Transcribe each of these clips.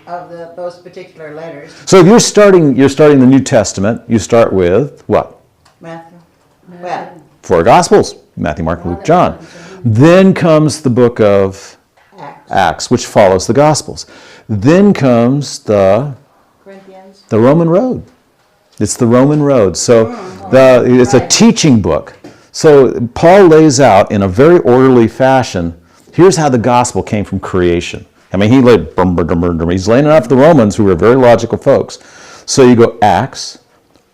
of those particular letters. So if you're starting the New Testament, you start with what? Matthew. Well, 4 Gospels: Matthew, Mark, Luke, John. Then comes the book of Acts, which follows the Gospels. Then comes the Corinthians. The Roman Road. It's the Roman Road. So it's a teaching book. So Paul lays out in a very orderly fashion, here's how the gospel came from creation. I mean, he's laying it out for the Romans, who were very logical folks. So you go Acts,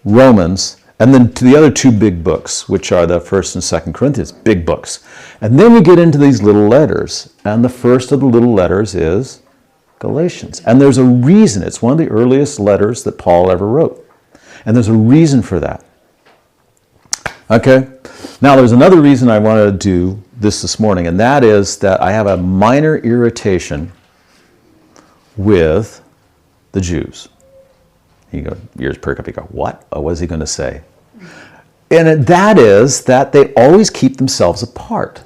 Romans, and then to the other 2 big books, which are the 1st and 2nd Corinthians, big books. And then we get into these little letters. And the first of the little letters is Galatians. And there's a reason. It's one of the earliest letters that Paul ever wrote. And there's a reason for that. Okay? Now, there's another reason I wanted to do this morning, and that is that I have a minor irritation with the Jews. You go, ears perk up, you go, what? Oh, what is he going to say? And that is that they always keep themselves apart.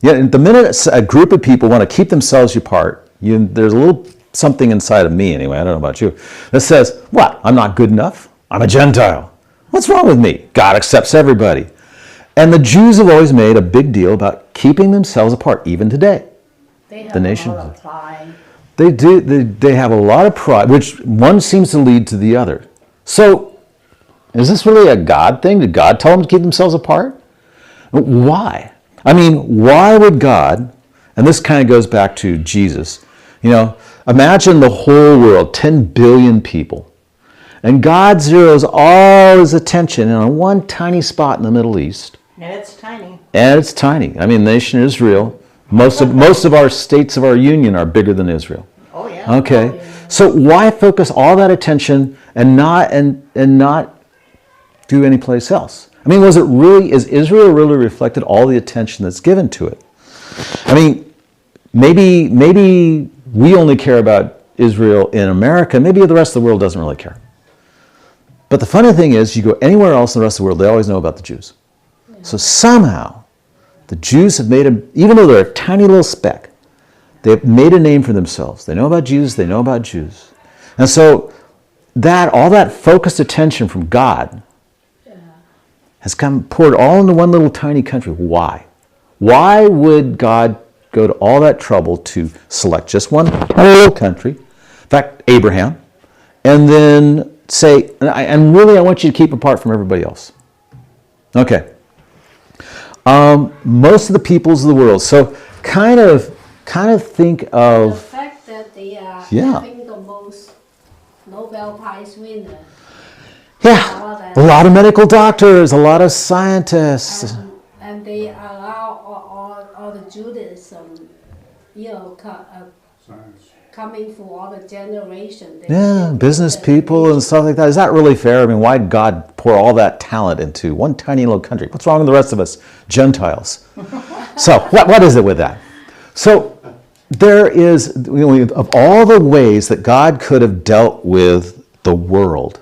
Yeah, the minute a group of people want to keep themselves apart, there's a little something inside of me anyway, I don't know about you, that says, what? I'm not good enough? I'm a Gentile. What's wrong with me? God accepts everybody. And the Jews have always made a big deal about keeping themselves apart, even today. They have the nation, a lot of pride. They do. They have a lot of pride, which one seems to lead to the other. So, is this really a God thing? Did God tell them to keep themselves apart? Why? I mean, why would God, and this kind of goes back to Jesus, imagine the whole world, 10 billion people, and God zeroes all his attention on one tiny spot in the Middle East. And it's tiny. And it's tiny. I mean, the nation Israel, most of our states of our union are bigger than Israel. Oh, yeah. Okay. Oh, yeah. So why focus all that attention and not do any place else? I mean, is Israel really reflected all the attention that's given to it? I mean, maybe we only care about Israel in America. Maybe the rest of the world doesn't really care. But the funny thing is, you go anywhere else in the rest of the world, they always know about the Jews. Yeah. So somehow, the Jews have even though they're a tiny little speck, they've made a name for themselves. They know about Jesus, they know about Jews. And so all that focused attention from God has poured all into one little tiny country. Why? Why would God go to all that trouble to select just one little country, in fact, Abraham, and then say, and really I want you to keep apart from everybody else? Okay. Most of the peoples of the world. So kind of think of The fact that they are having the most Nobel Prize winner. Yeah, a lot of medical doctors, a lot of scientists. And they allow all the Judaism, coming from all the generation. Business people and stuff like that. Is that really fair? I mean, why did God pour all that talent into one tiny little country? What's wrong with the rest of us Gentiles? So what is it with that? So there is, of all the ways that God could have dealt with the world,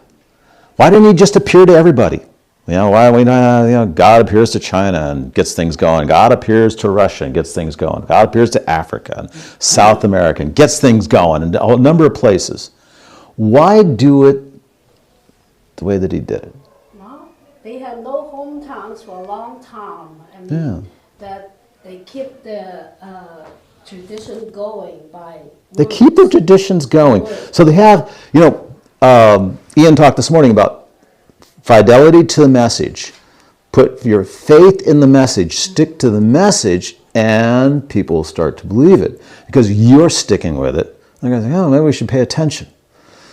why didn't he just appear to everybody? God appears to China and gets things going. God appears to Russia and gets things going. God appears to Africa and South America and gets things going and a number of places. Why do it the way that he did it? No, they have no hometowns for a long time. And that they keep the tradition going by They keep the traditions going. So they have, Ian talked this morning about fidelity to the message. Put your faith in the message, stick to the message, and people will start to believe it because you're sticking with it. They're going to think, maybe we should pay attention.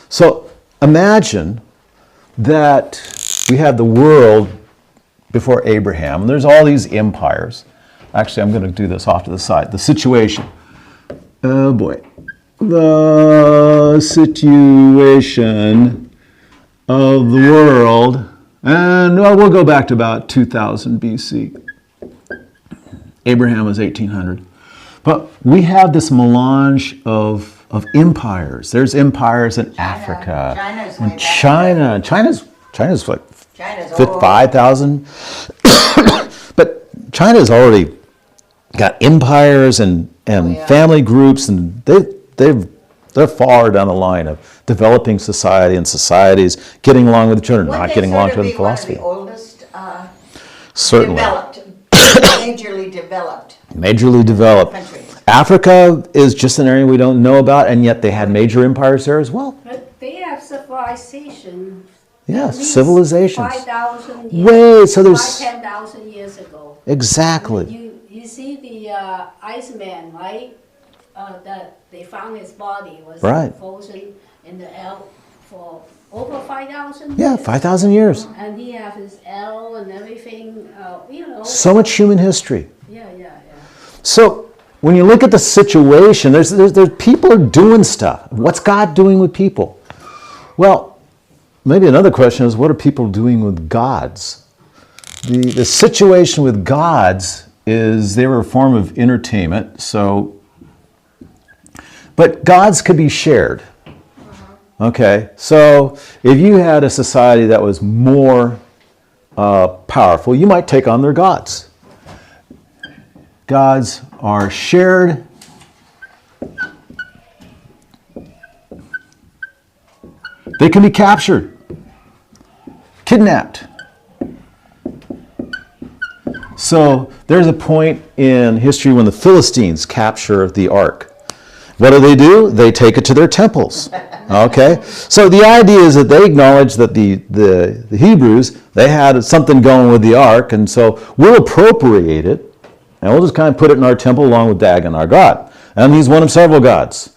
So imagine that we have the world before Abraham, and there's all these empires. Actually, I'm going to do this off to the side. The situation. Oh boy. The situation of the world, and we'll go back to about 2000 BC. Abraham was 1800. But we have this melange of empires. There's empires in Africa. China's like 5,000. But China's already got empires and family groups, and they've They're far down the line of developing society and societies getting along with each other, not getting along with philosophy. One of the oldest Certainly. developed, majorly developed Majorly developed. countries. Africa is just an area we don't know about, and yet they had major empires there as well. But they have civilization. Yeah, at least civilizations. 5,000 years. Wait, so there's 10,000 years ago. exactly. You see the Iceman, right? That they found his body was Right. frozen in the L for over 5,000 Yeah, years. 5,000 years. And he have his L and everything, you know. So much human history. Yeah. So when you look at the situation, there's people are doing stuff. What's God doing with people? Well, maybe another question is, what are people doing with gods? The situation with gods is they were a form of entertainment. But gods could be shared. Okay, so if you had a society that was more powerful, you might take on their gods. Gods are shared. They can be captured, kidnapped. So there's a point in history when the Philistines capture the ark. What do? They take it to their temples. Okay? So the idea is that they acknowledge that the Hebrews, they had something going with the ark, and so we'll appropriate it, and we'll just kind of put it in our temple along with Dagon, our god. And he's one of several gods.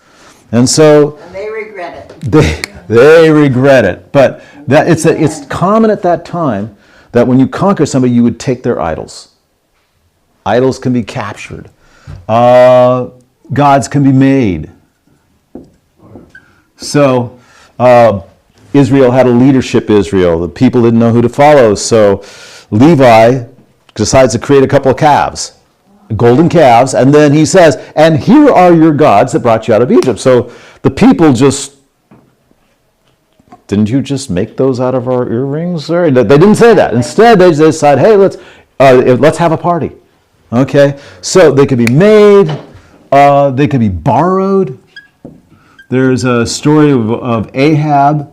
And so And they regret it. they regret it. But that it's common at that time that when you conquer somebody, you would take their idols. Idols can be captured. Gods can be made. So Israel had a leadership Israel. The people didn't know who to follow. So Levi decides to create a couple of calves, golden calves, and then he says, and here are your gods that brought you out of Egypt. So the people just, didn't you just make those out of our earrings? They didn't say that. Instead, they decide, hey, let's have a party. Okay? So they could be made, they could be borrowed. There's a story of Ahab.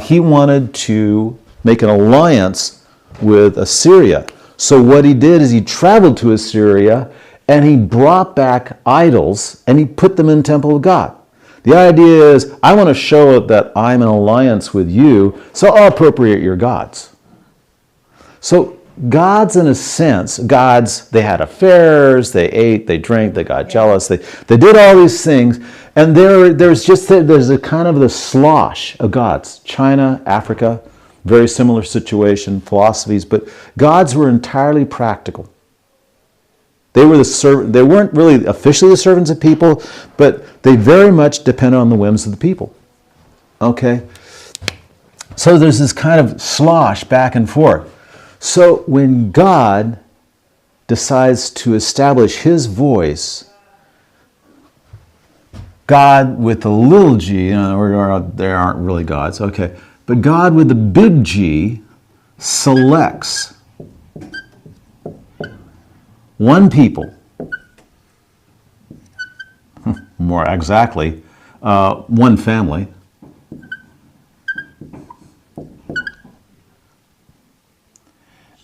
He wanted to make an alliance with Assyria. So what he did is he traveled to Assyria and he brought back idols and he put them in the temple of God. The idea is, I want to show that I'm in alliance with you, so I'll appropriate your gods. So gods, in a sense, they had affairs, they ate, they drank, they got jealous, they did all these things, and there's a kind of the slosh of gods. China, Africa, very similar situation, philosophies, but gods were entirely practical. They weren't really officially the servants of people, but they very much depended on the whims of the people. Okay? So there's this kind of slosh back and forth. So when God decides to establish his voice, God with the little g, or they aren't really gods, okay, but God with the big G selects one people, more exactly, one family,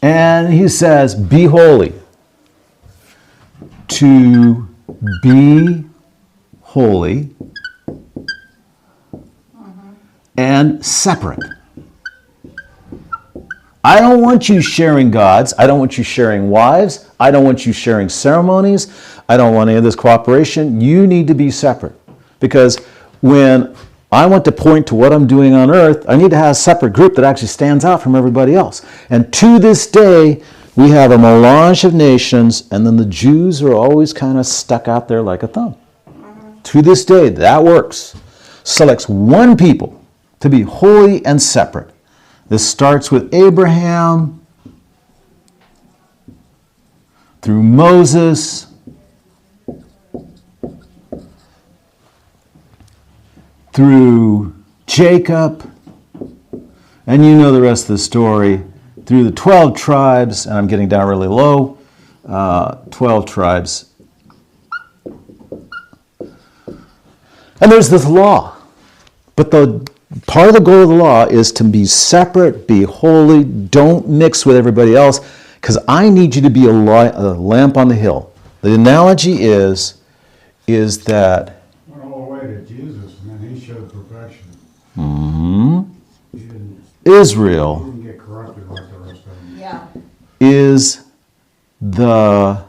and he says, be holy. To be holy and separate. I don't want you sharing gods. I don't want you sharing wives. I don't want you sharing ceremonies. I don't want any of this cooperation. You need to be separate. Because when I want to point to what I'm doing on earth, I need to have a separate group that actually stands out from everybody else. And to this day, we have a melange of nations, and then the Jews are always kind of stuck out there like a thumb. To this day, that works. Selects one people to be holy and separate. This starts with Abraham, through Moses, through Jacob, and you know the rest of the story, through the 12 tribes, and I'm getting down really low, 12 tribes. And there's this law. But the part of the goal of the law is to be separate, be holy, don't mix with everybody else, because I need you to be a lamp on the hill. The analogy is that Went all the way to Jesus, and then he showed perfection. He Israel didn't get corrupted like the rest of them. Yeah. is the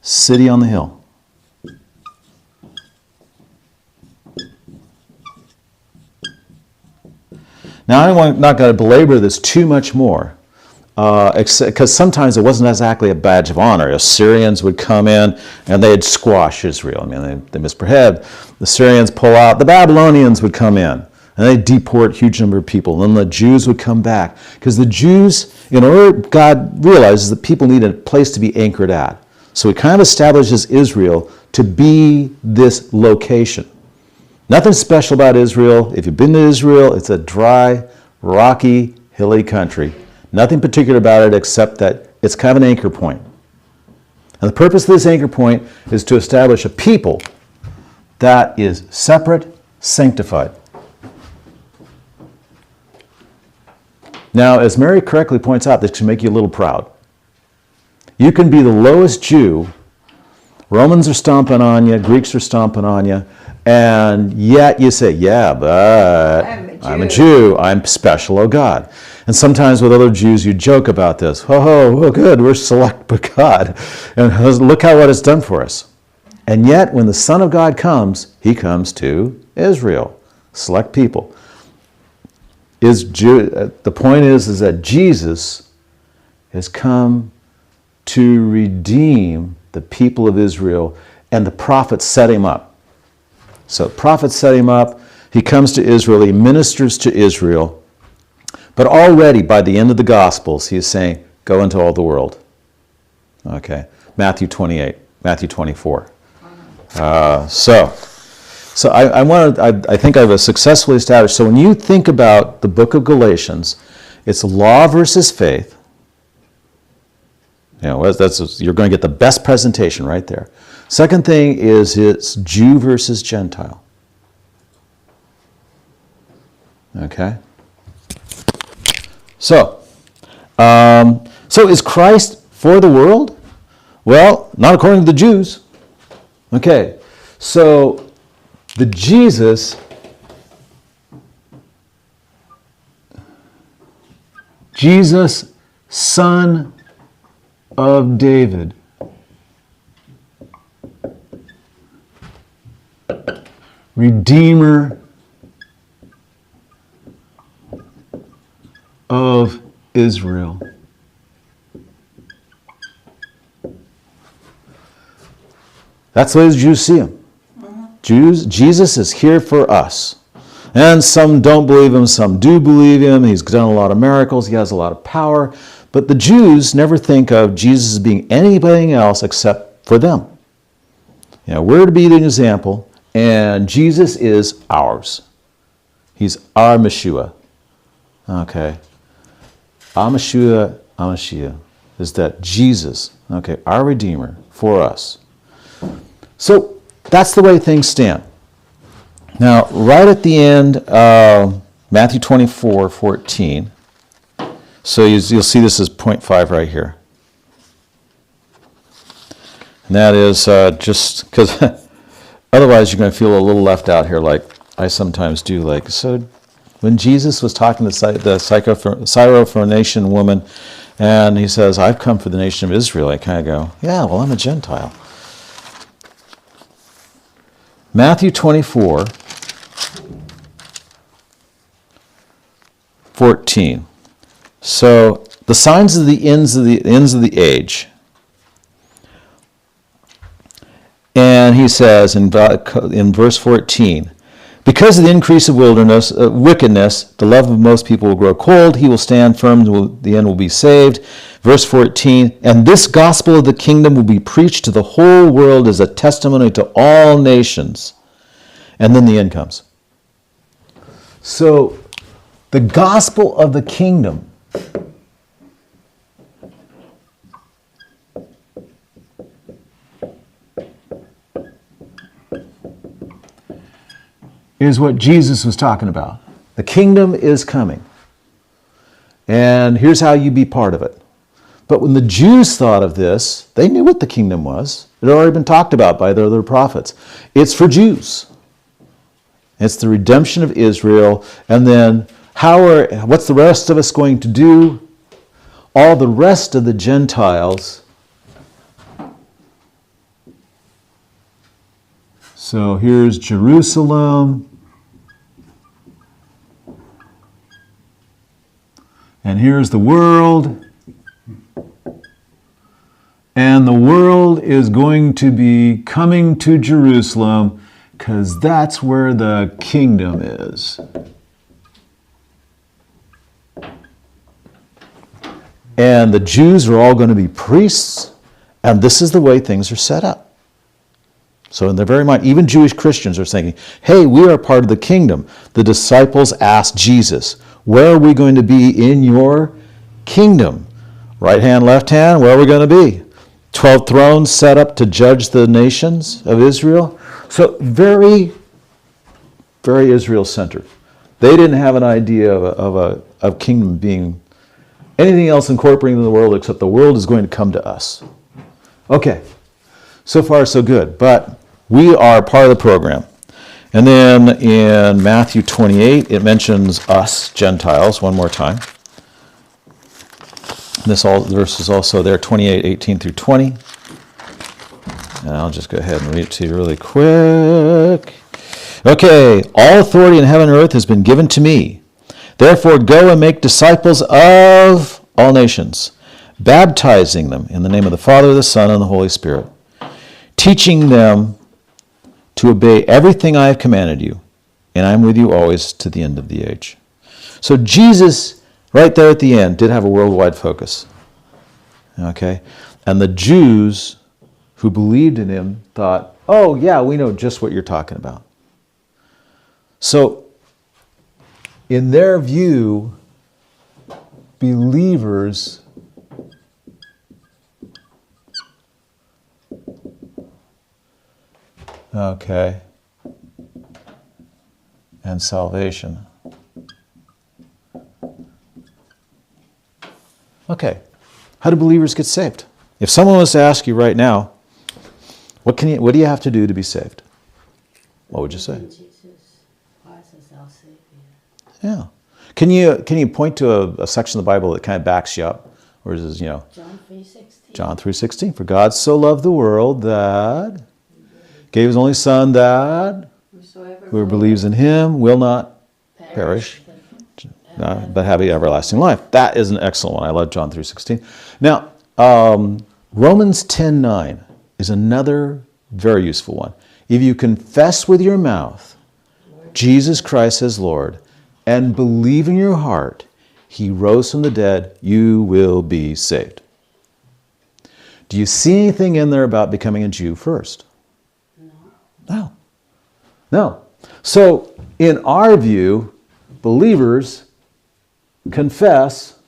city on the hill. Now, I'm not going to belabor this too much more, because sometimes it wasn't exactly a badge of honor. Assyrians would come in and they'd squash Israel. I mean, they misbehaved. The Assyrians pull out. The Babylonians would come in and they'd deport a huge number of people. And then the Jews would come back. Because the Jews, in order, God realizes that people need a place to be anchored at. So he kind of establishes Israel to be this location. Nothing special about Israel. If you've been to Israel, it's a dry, rocky, hilly country. Nothing particular about it except that it's kind of an anchor point. And the purpose of this anchor point is to establish a people that is separate, sanctified. Now, as Mary correctly points out, this can make you a little proud. You can be the lowest Jew. Romans are stomping on you, Greeks are stomping on you, and yet you say, yeah, but I'm a Jew. I'm special, oh God. And sometimes with other Jews, you joke about this. Oh, good, we're select but God. And look how what it's done for us. And yet, when the Son of God comes, he comes to Israel, select people. The point is that Jesus has come to redeem the people of Israel, and the prophets set him up. So prophets set him up. He comes to Israel. He ministers to Israel. But already by the end of the Gospels, he is saying, go into all the world. Okay, Matthew 28, Matthew 24. So I think I've successfully established. So when you think about the book of Galatians, it's law versus faith. You know, you're going to get the best presentation right there. Second thing is it's Jew versus Gentile. Okay? So is Christ for the world? Well, not according to the Jews. Okay, so the Jesus son of David, Redeemer of Israel. That's the way the Jews see him. Jesus is here for us. And some don't believe him, some do believe him. He's done a lot of miracles, he has a lot of power. But the Jews never think of Jesus as being anything else except for them. You know, we're to be the example, and Jesus is ours. He's our Messiah. Okay. Mashiach is that Jesus, okay, our Redeemer for us. So that's the way things stand. Now, right at the end, Matthew 24:14. So you'll see this as 0.5 right here. And that is just because otherwise you're going to feel a little left out here, like I sometimes do. Like, so when Jesus was talking to the Syrophoenician woman, and he says, I've come for the nation of Israel, I kind of go, yeah, well, I'm a Gentile. Matthew 24:14. So the signs of the ends of the age. And he says in verse 14, because of the increase of wickedness, the love of most people will grow cold. He will stand firm, the end will be saved. Verse 14, and this gospel of the kingdom will be preached to the whole world as a testimony to all nations. And then the end comes. So the gospel of the kingdom is what Jesus was talking about. The kingdom is coming. And here's how you be part of it. But when the Jews thought of this, they knew what the kingdom was. It had already been talked about by the other prophets. It's for Jews. It's the redemption of Israel. And then what's the rest of us going to do? All the rest of the Gentiles. So here's Jerusalem. And here's the world. And the world is going to be coming to Jerusalem because that's where the kingdom is. And the Jews are all going to be priests, and this is the way things are set up. So in their very mind, even Jewish Christians are thinking, hey, we are part of the kingdom. The disciples asked Jesus, where are we going to be in your kingdom? Right hand, left hand, where are we going to be? 12 thrones set up to judge the nations of Israel. So very, very Israel-centered. They didn't have an idea of a kingdom being anything else incorporating the world except the world is going to come to us. Okay, so far so good. But we are part of the program. And then in Matthew 28, it mentions us, Gentiles, one more time. This verse is also there, 28, 18 through 20. And I'll just go ahead and read it to you really quick. Okay, all authority in heaven and earth has been given to me. Therefore go and make disciples of all nations, baptizing them in the name of the Father, the Son, and the Holy Spirit, teaching them to obey everything I have commanded you, and I am with you always to the end of the age. So Jesus, right there at the end, did have a worldwide focus. Okay? And the Jews who believed in him thought, oh yeah, we know just what you're talking about. So, in their view, believers and salvation. Okay, how do believers get saved? If someone was to ask you right now, what do you have to do to be saved? What would you say? Jesus Christ is our Savior. Yeah. Can you point to a section of the Bible that kind of backs you up? Or is it, John 3:16. John 3:16. For God so loved the world that gave his only Son that whoever believes in him will not perish, but have everlasting life. That is an excellent one. I love John 3:16. Now, Romans 10:9 is another very useful one. If you confess with your mouth Jesus Christ as Lord and believe in your heart he rose from the dead, you will be saved. Do you see anything in there about becoming a Jew first? No. So, in our view, believers confess,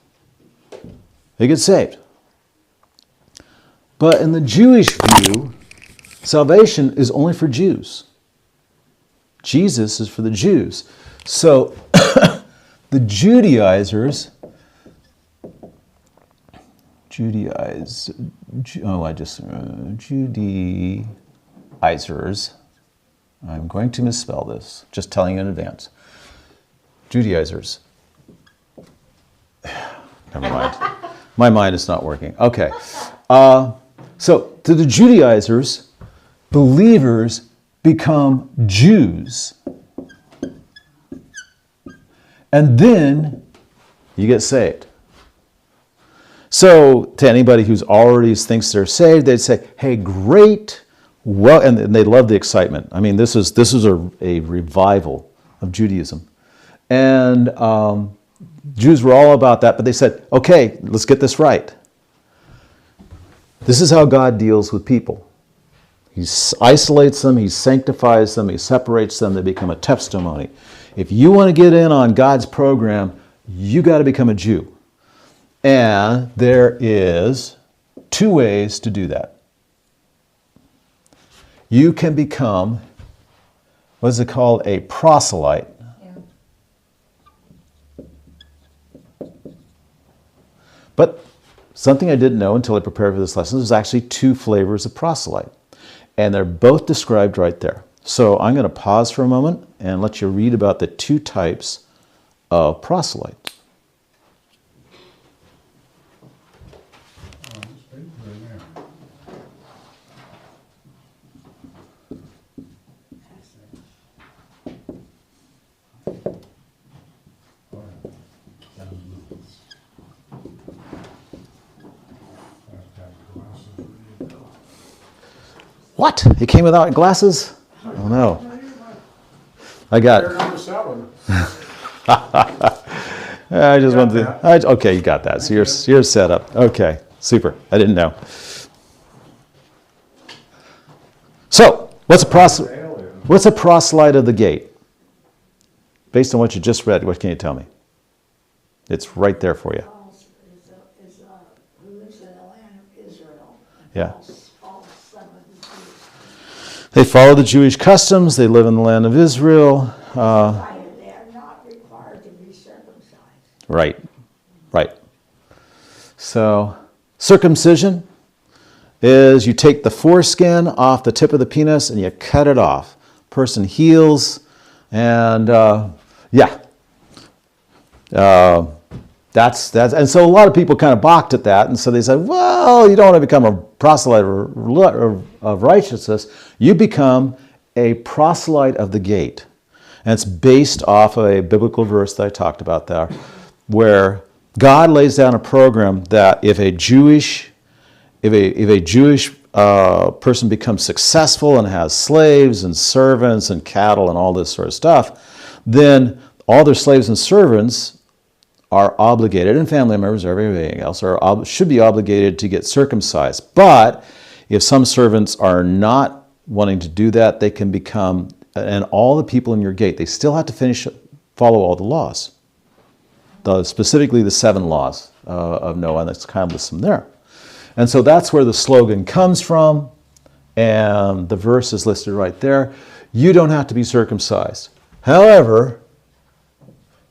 they get saved. But in the Jewish view, salvation is only for Jews. Jesus is for the Jews. So, the Judaizers, I'm going to misspell this, just telling you in advance. Judaizers. Never mind. My mind is not working. Okay. So, to the Judaizers, believers become Jews. And then you get saved. So, to anybody who's already thinks they're saved, they'd say, hey, great. Well, and they love the excitement. I mean, this is a revival of Judaism. And Jews were all about that, but they said, okay, let's get this right. This is how God deals with people. He isolates them, he sanctifies them, he separates them, they become a testimony. If you want to get in on God's program, you got to become a Jew. And there is two ways to do that. You can become what is it called? A proselyte. But something I didn't know until I prepared for this lesson, there's actually two flavors of proselyte. And they're both described right there. So I'm going to pause for a moment and let you read about the two types of proselytes. Oh, this paper in there. Oh, yeah. I've got glasses ready to go. What? He came without glasses? Oh no. I got. They're number 7. I just wanted to. that. Okay, you got that. So you're set up. Okay, super. I didn't know. So, what's a proselyte of the gate? Based on what you just read, what can you tell me? It's right there for you. Who lives in the land of Israel. Yeah. All 7 Jews. They follow the Jewish customs. They live in the land of Israel. They are not required to be circumcised. Right, right. So, circumcision is you take the foreskin off the tip of the penis and you cut it off. Person heals, and that's and so a lot of people kind of balked at that, and so they said, well, you don't want to become a proselyte of righteousness. You become a proselyte of the gate. And it's based off of a biblical verse that I talked about there, where God lays down a program that if a Jewish person becomes successful and has slaves and servants and cattle and all this sort of stuff, then all their slaves and servants are obligated, and family members, everything else, should be obligated to get circumcised. But if some servants are not wanting to do that, they can become, and all the people in your gate, they still have to follow all the laws. Specifically the 7 laws of Noah, and that's kind of listed there. And so that's where the slogan comes from, and the verse is listed right there. You don't have to be circumcised. However,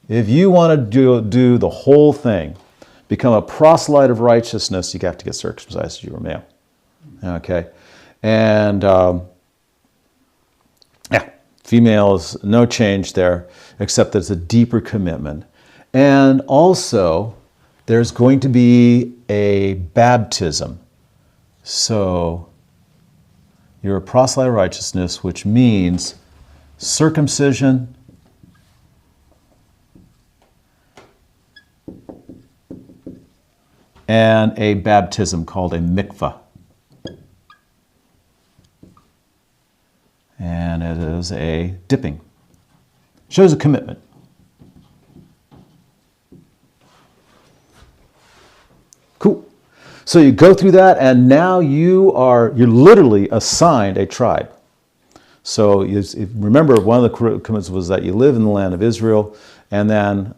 if you want to do the whole thing, become a proselyte of righteousness, you have to get circumcised if you were male. Okay? And female is no change there, except there's a deeper commitment. And also, there's going to be a baptism. So, you're a proselyte of righteousness, which means circumcision and a baptism called a mikvah. And it is a dipping. Shows a commitment. Cool. So you go through that, and now you're literally assigned a tribe. So remember, one of the commitments was that you live in the land of Israel, and then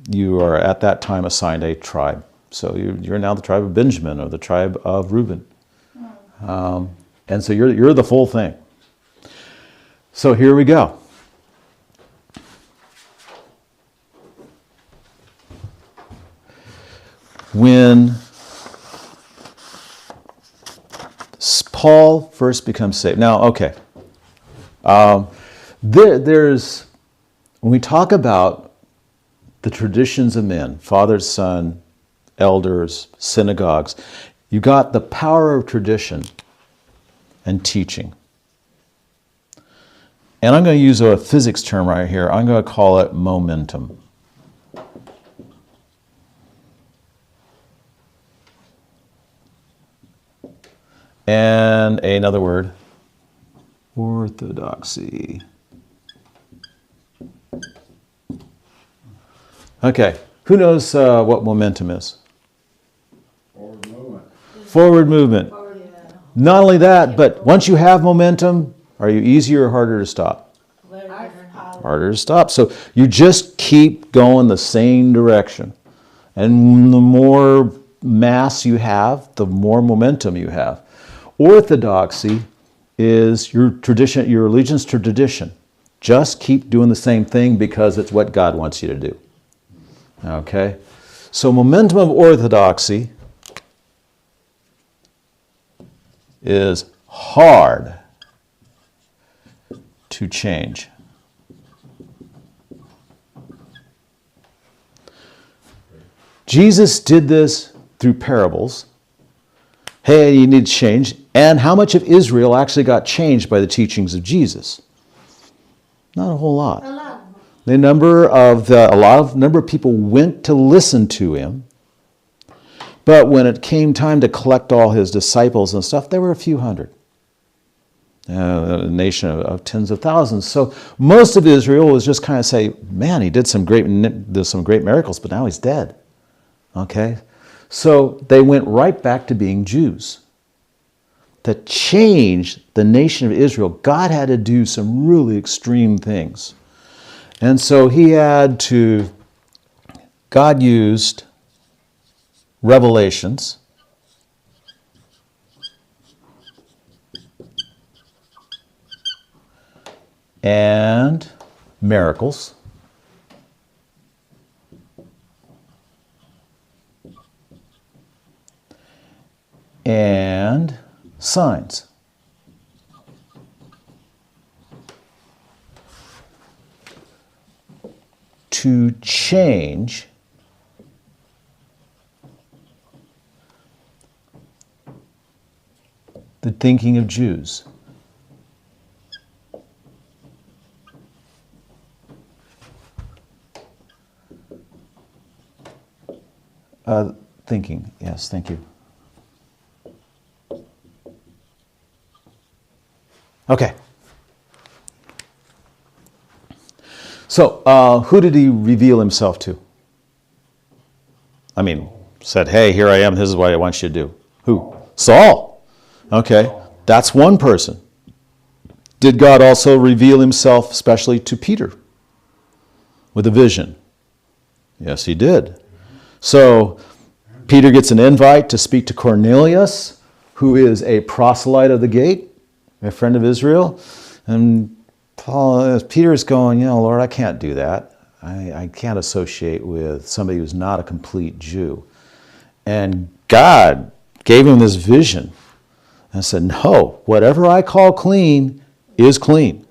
you are at that time assigned a tribe. So you're now the tribe of Benjamin or the tribe of Reuben. And so you're the full thing. So here we go. When Paul first becomes saved. Now, okay. There's, when we talk about the traditions of men, father, son, elders, synagogues, you got the power of tradition and teaching. And I'm going to use a physics term right here. I'm going to call it momentum. And another word, orthodoxy. Okay, who knows what momentum is? Forward movement. Forward movement. Not only that, but once you have momentum, are you easier or harder to stop? Harder to stop. So you just keep going the same direction. And the more mass you have, the more momentum you have. Orthodoxy is your tradition, your allegiance to tradition. Just keep doing the same thing because it's what God wants you to do. Okay? So momentum of orthodoxy is hard to change. Jesus did this through parables. Hey, you need to change. And how much of Israel actually got changed by the teachings of Jesus? Not a whole lot. A lot. A number of people went to listen to him. But when it came time to collect all his disciples and stuff, there were a few hundred. A nation of tens of thousands. So most of Israel was just kind of say, man, he did some great miracles, but now he's dead. Okay? So they went right back to being Jews. To change the nation of Israel, God had to do some really extreme things. And so God used revelations and miracles and signs. To change the thinking of Jews. Thinking, yes, thank you. Okay. So, who did he reveal himself to? I mean, said, hey, here I am, this is what I want you to do. Who? Saul. Okay, that's one person. Did God also reveal himself especially to Peter with a vision? Yes, he did. So, Peter gets an invite to speak to Cornelius, who is a proselyte of the gate, a friend of Israel. And Peter is going, Lord, I can't do that. I can't associate with somebody who's not a complete Jew. And God gave him this vision and said, no, whatever I call clean is clean.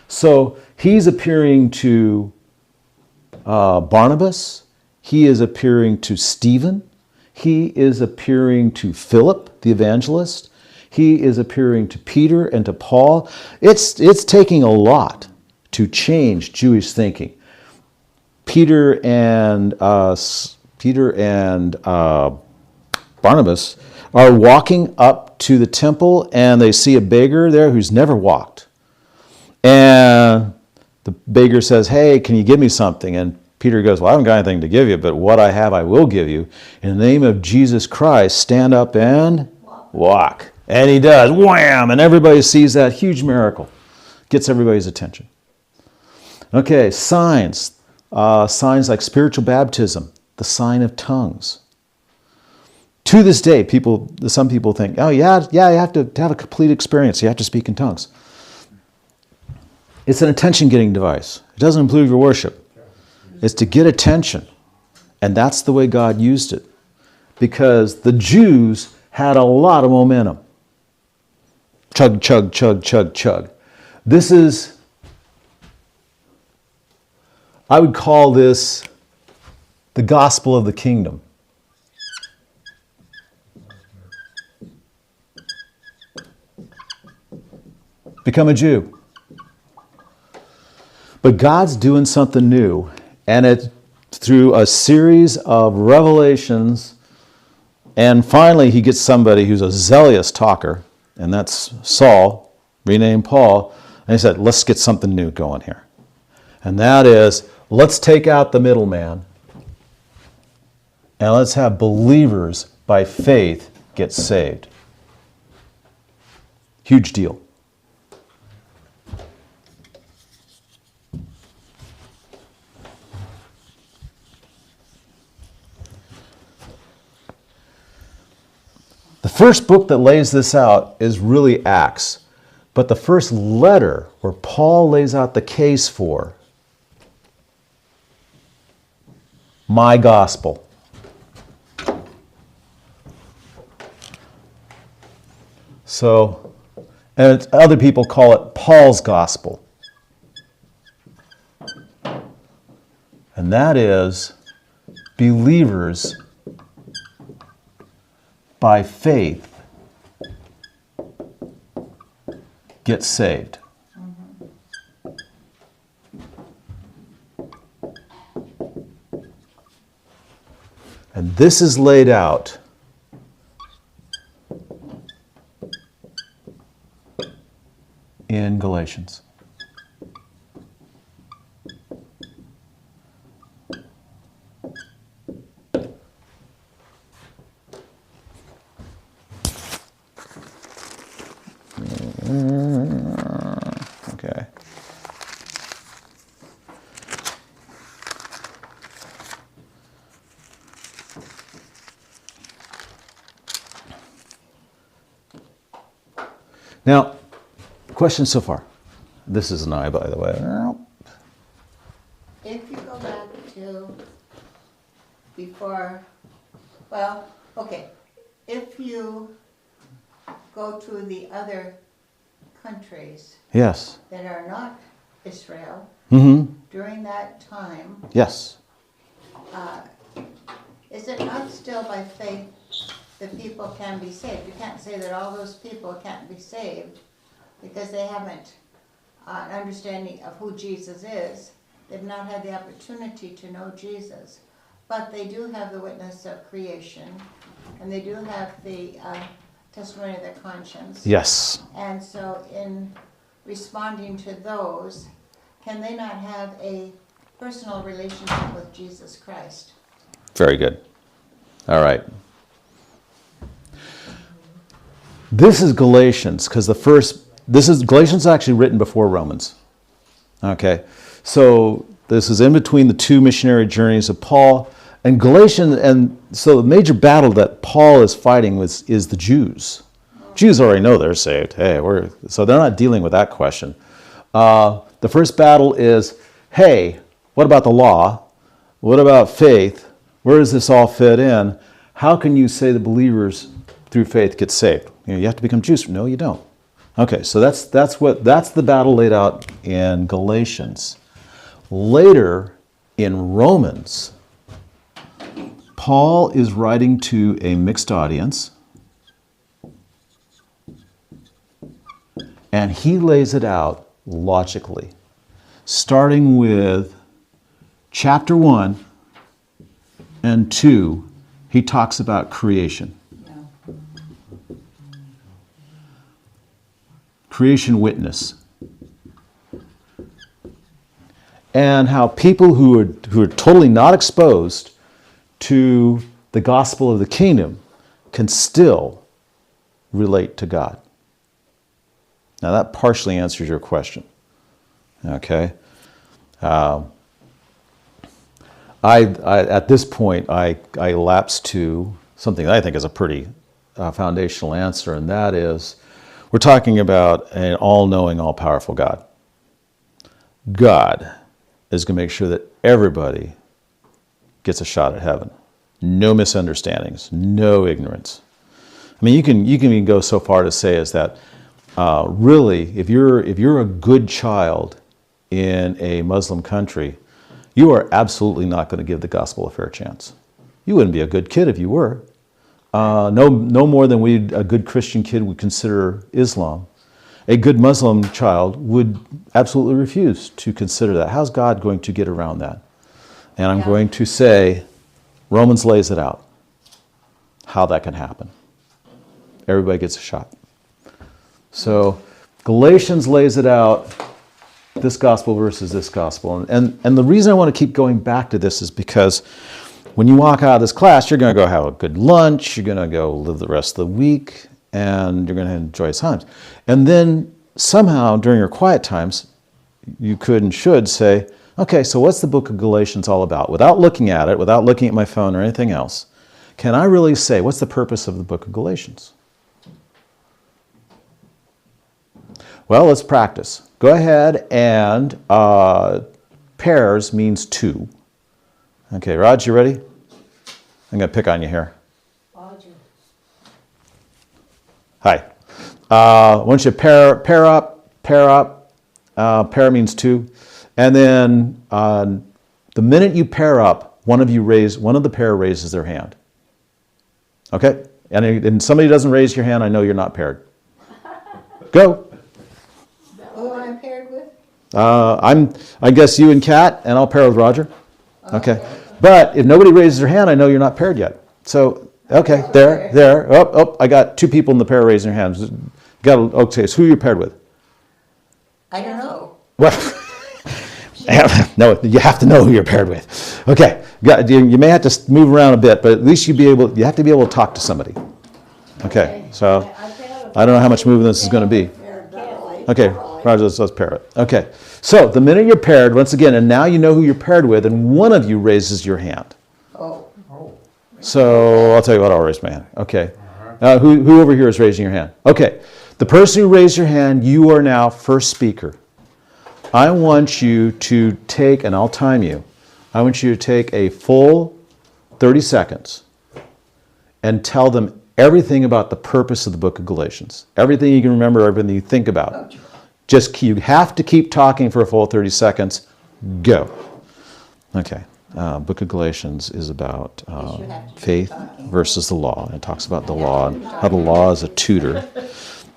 So he's appearing to Barnabas. He is appearing to Stephen. He is appearing to Philip, the evangelist. He is appearing to Peter and to Paul. It's taking a lot to change Jewish thinking. Peter and Barnabas are walking up to the temple, and they see a beggar there who's never walked. And the beggar says, hey, can you give me something? And Peter goes, well, I haven't got anything to give you, but what I have I will give you. In the name of Jesus Christ, stand up and walk. And he does, wham, and everybody sees that huge miracle. Gets everybody's attention. Okay, signs. Signs like spiritual baptism, the sign of tongues. To this day, some people think, oh yeah, you have to have a complete experience. You have to speak in tongues. It's an attention-getting device. It doesn't improve your worship. It's to get attention. And that's the way God used it. Because the Jews had a lot of momentum. Chug, chug, chug, chug, chug. This is, I would call this the gospel of the kingdom. Become a Jew. But God's doing something new, and it's through a series of revelations, and finally he gets somebody who's a zealous talker, and that's Saul, renamed Paul, and he said, let's get something new going here. And that is, let's take out the middleman, and let's have believers by faith get saved. Huge deal. The first book that lays this out is really Acts. But the first letter where Paul lays out the case for my gospel. So, and other people call it Paul's gospel. And that is believers by faith get saved. And this is laid out in Galatians. Okay. Now, questions so far? This is an eye, by the way. If you go back to before, well, okay, if you go to the other countries Yes. that are not Israel Mm-hmm. during that time, Yes. is it not still by faith that people can be saved? You can't say that all those people can't be saved because they haven't an understanding of who Jesus is. They've not had the opportunity to know Jesus. But they do have the witness of creation, and they do have the testimony of their conscience. Yes. And so in responding to those, can they not have a personal relationship with Jesus Christ? Very good. All right. This is Galatians, because Galatians is actually written before Romans. Okay. So this is in between the two missionary journeys of Paul and Galatians, and so the major battle that Paul is fighting is the Jews. Jews already know they're saved. Hey, so they're not dealing with that question. The first battle is, hey, what about the law? What about faith? Where does this all fit in? How can you say the believers through faith get saved? You have to become Jews. No, you don't. Okay, so that's the battle laid out in Galatians. Later in Romans, Paul is writing to a mixed audience, and he lays it out logically, starting with chapter 1 and 2. He talks about creation. Creation witness. And how people who are totally not exposed to the gospel of the kingdom can still relate to God. Now that partially answers your question. Okay? I at this point, I lapse to something that I think is a pretty foundational answer, and that is, we're talking about an all-knowing, all-powerful God. God is going to make sure that everybody gets a shot at heaven. No misunderstandings, no ignorance. I mean, you can even go so far to say is that really, if you're a good child in a Muslim country, you are absolutely not going to give the gospel a fair chance. You wouldn't be a good kid if you were. No more than a good Christian kid would consider Islam. A good Muslim child would absolutely refuse to consider that. How's God going to get around that? And I'm going to say, Romans lays it out, how that can happen. Everybody gets a shot. So Galatians lays it out, this gospel versus this gospel. And the reason I want to keep going back to this is because when you walk out of this class, you're going to go have a good lunch, you're going to go live the rest of the week, and you're going to enjoy times. And then somehow during your quiet times, you could and should say, okay, so what's the book of Galatians all about? Without looking at it, without looking at my phone or anything else, can I really say, what's the purpose of the book of Galatians? Well, let's practice. Go ahead and pairs means two. Okay, Raj, you ready? I'm going to pick on you here. Roger. Hi. Once you pair up. Pair means two. And then the minute you pair up, one of the pair raises their hand. Okay? And somebody doesn't raise your hand, I know you're not paired. Go. Who am I paired with? I guess you and Kat, and I'll pair with Roger. Okay. But if nobody raises their hand, I know you're not paired yet. So, okay, there. Oh, I got two people in the pair raising their hands. Okay, so who are you paired with? I don't know. Well, no, you have to know who you're paired with. Okay, you may have to move around a bit, but at least you have to be able to talk to somebody. Okay, so I don't know how much movement this is going to be. Okay, Roger, let's pair it. Okay, so the minute you're paired, once again, and now you know who you're paired with, and one of you raises your hand. Oh. So I'll tell you what, I'll raise my hand. Okay, who over here is raising your hand? Okay, the person who raised your hand, you are now first speaker. I want you to take, and I'll time you, I want you to take a full 30 seconds and tell them everything about the purpose of the book of Galatians. Everything you can remember, everything you think about. You have to keep talking for a full 30 seconds. Go. Okay. Book of Galatians is about faith versus the law. It talks about the law and how the law is a tutor.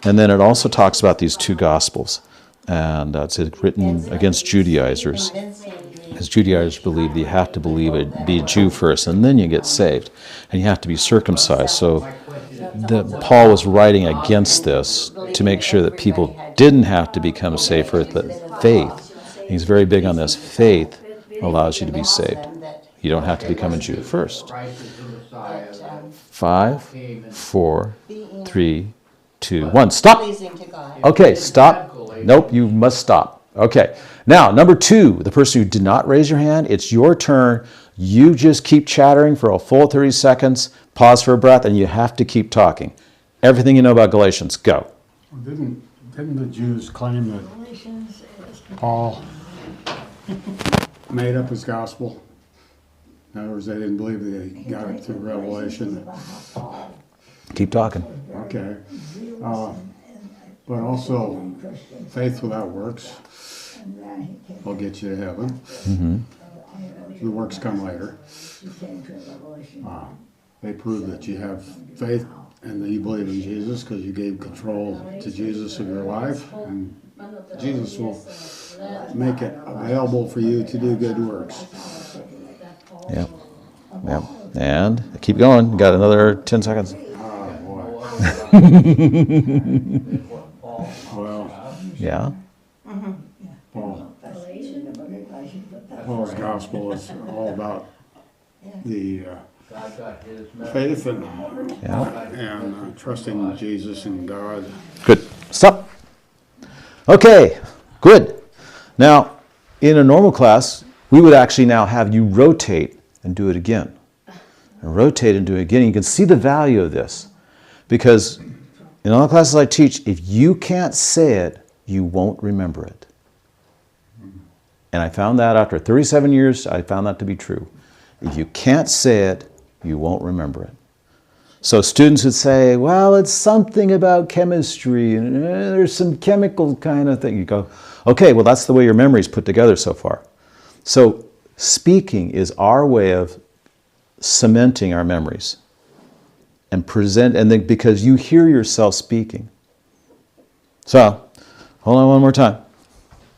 And then it also talks about these two gospels. And it's written against Judaizers. Because Judaizers believe that you have to be a Jew first, and then you get saved. And you have to be circumcised. So Paul was writing against this to make sure that people didn't have to become saved first, but faith. He's very big on this. Faith allows you to be saved. You don't have to become a Jew first. 5, 4, 3, 2, 1. Stop. Okay, stop. Nope, you must stop. Okay. Now, number 2, the person who did not raise your hand, it's your turn. You just keep chattering for a full 30 seconds, pause for a breath, and you have to keep talking. Everything you know about Galatians, go. Didn't the Jews claim that Paul made up his gospel? In other words, they didn't believe that he got it through Revelation. Keep talking. Okay. But also, faith without works will get you to heaven. Mm-hmm. The works come later. They prove that you have faith and that you believe in Jesus because you gave control to Jesus of your life. And Jesus will make it available for you to do good works. Yep. Yep. And keep going. You got another 10 seconds. Oh, boy. Well, Yeah. Paul's gospel is all about the faith and trusting Jesus and God. Good. Stop. Okay. Good. Now, in a normal class, we would actually now have you rotate and do it again. And rotate and do it again. You can see the value of this. Because in all the classes I teach, if you can't say it, you won't remember it. And I found that after 37 years, I found that to be true. If you can't say it, you won't remember it. So students would say, well, it's something about chemistry, and there's some chemical kind of thing. You go, okay, well, that's the way your memory's put together so far. So speaking is our way of cementing our memories. And then because you hear yourself speaking. So, hold on one more time.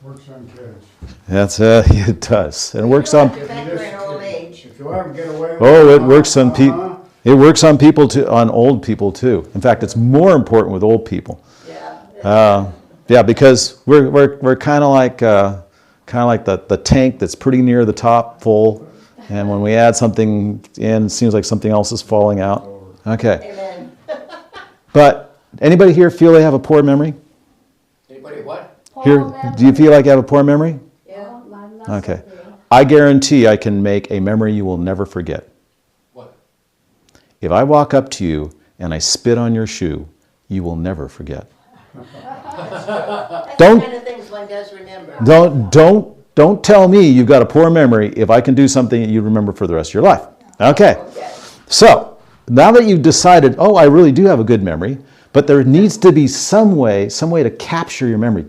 Works on kids. That's it does. And it works on. If you let them get away with It works on people. It works on people too, on old people too. In fact, it's more important with old people. Yeah, because we're kind of like the tank that's pretty near the top, full, and when we add something in, it seems like something else is falling out. Okay. Amen. But anybody here feel they have a poor memory? Anybody what? Here, do you feel like you have a poor memory? Yeah. Okay. I guarantee I can make a memory you will never forget. What? If I walk up to you and I spit on your shoe, you will never forget. That's Don't- the kind of things one does remember. Don't tell me you've got a poor memory if I can do something that you remember for the rest of your life. Okay. Okay. So, now that you've decided, oh, I really do have a good memory, but there needs to be some way to capture your memory,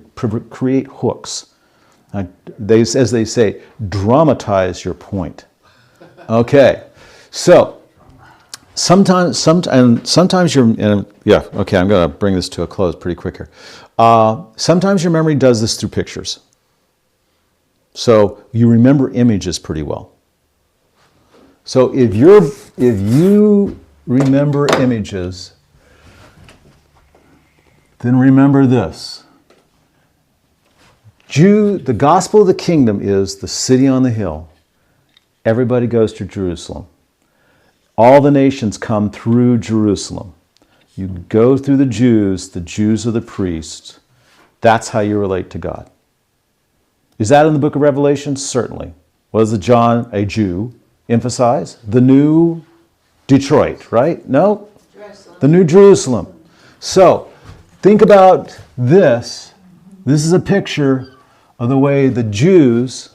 create hooks. As they say, dramatize your point. Okay. So, sometimes you're, yeah, okay, I'm going to bring this to a close pretty quick here. Sometimes your memory does this through pictures. So you remember images pretty well. So if you remember images, then remember this. The gospel of the kingdom is the city on the hill. Everybody goes to Jerusalem. All the nations come through Jerusalem. You go through the Jews are the priests. That's how you relate to God. Is that in the book of Revelation? Certainly. What does John, a Jew, emphasize? The new Detroit, right? No? Jerusalem. The new Jerusalem. So, think about this. This is a picture of the way the Jews,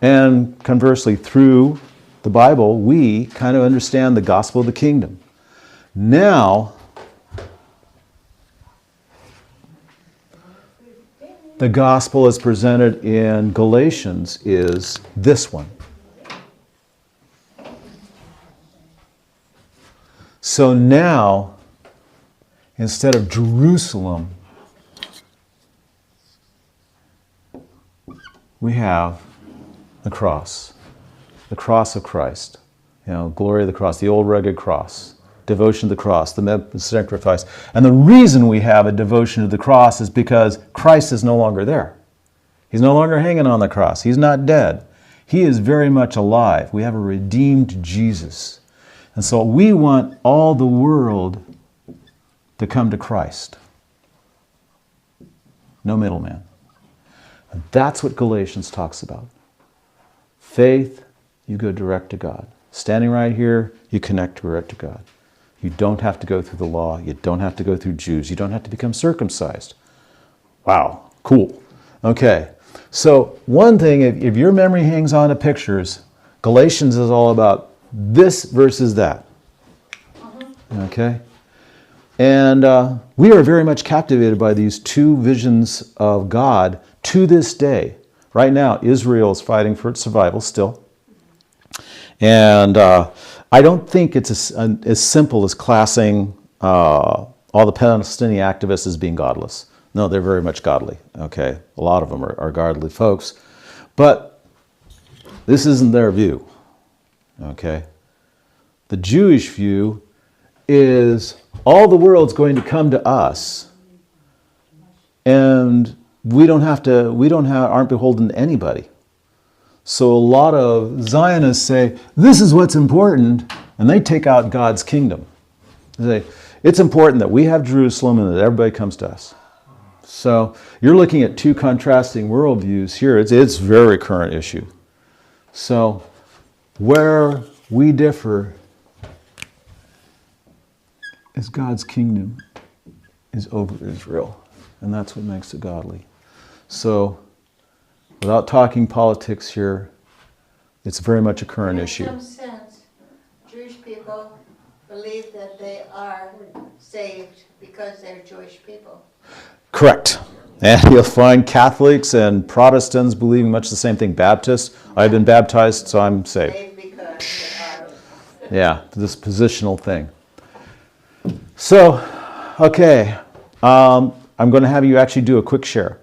and conversely through the Bible, we kind of understand the gospel of the kingdom. Now, the gospel as presented in Galatians is this one. So now, instead of Jerusalem, we have the cross of Christ. You know, glory of the cross, the old rugged cross. Devotion to the cross, the sacrifice. And the reason we have a devotion to the cross is because Christ is no longer there. He's no longer hanging on the cross. He's not dead. He is very much alive. We have a redeemed Jesus. And so we want all the world to come to Christ. No middleman. And that's what Galatians talks about. Faith, you go direct to God. Standing right here, you connect direct to God. You don't have to go through the law. You don't have to go through Jews. You don't have to become circumcised. Wow, cool. Okay, so one thing, if your memory hangs on to pictures, Galatians is all about this versus that. Okay? And we are very much captivated by these two visions of God to this day. Right now, Israel is fighting for its survival still. And I don't think it's as simple as classing all the Palestinian activists as being godless. No, they're very much godly, okay? A lot of them are godly folks. But this isn't their view, okay? The Jewish view is all the world's going to come to us, and aren't beholden to anybody. So a lot of Zionists say, this is what's important, and they take out God's kingdom. They say, it's important that we have Jerusalem and that everybody comes to us. So you're looking at two contrasting worldviews here. It's a very current issue. So where we differ is God's kingdom is over Israel, and that's what makes it godly. So without talking politics here, it's very much a current issue. In some sense, Jewish people believe that they are saved because they're Jewish people. Correct. And you'll find Catholics and Protestants believing much the same thing. Baptists, I've been baptized, so I'm saved. Saved because they are. Yeah, this positional thing. So, okay, I'm going to have you actually do a quick share.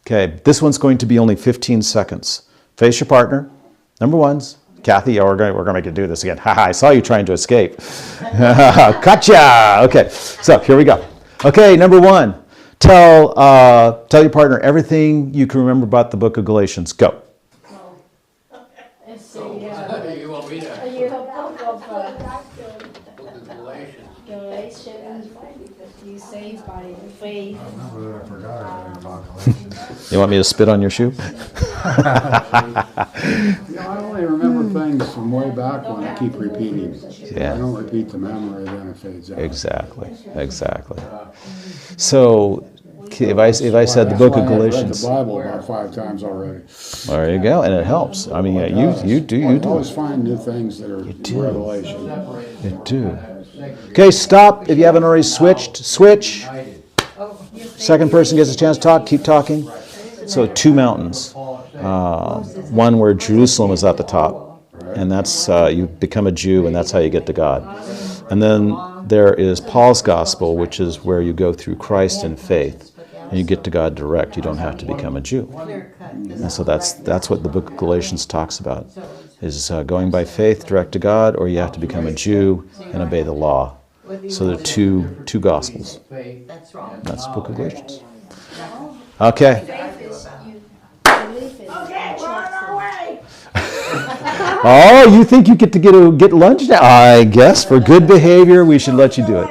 Okay, this one's going to be only 15 seconds. Face your partner. Number one's Kathy. Oh, we're going to make you do this again. Haha, I saw you trying to escape. Gotcha. Okay, so here we go. Okay, number one. Tell your partner everything you can remember about the book of Galatians. Go. It's You want me to? book of Book of Galatians. Galatians. You saved by faith. I forgot everything about Galatians. You want me to spit on your shoe? I only remember things from way back when I keep repeating. Yeah. I don't repeat the memory, then it fades out. Exactly. So, if I said the book of Galatians, I've read the Bible about 5 times already. there you go, and it helps. I mean, you do I always find new things that are revelation. You do. Okay, stop. If you haven't already switched, switch. Second person gets a chance to talk. Keep talking. So 2 mountains. One where Jerusalem is at the top, and that's you become a Jew, and that's how you get to God. And then there is Paul's gospel, which is where you go through Christ in faith, and you get to God direct. You don't have to become a Jew. And so that's what the book of Galatians talks about, is going by faith direct to God, or you have to become a Jew and obey the law. So there are two gospels. That's wrong. That's the book of Galatians. Okay. Faith is you believe it. Okay, we're on our way. Oh, you think you get to get lunch now? I guess for good behavior, we should let you do it.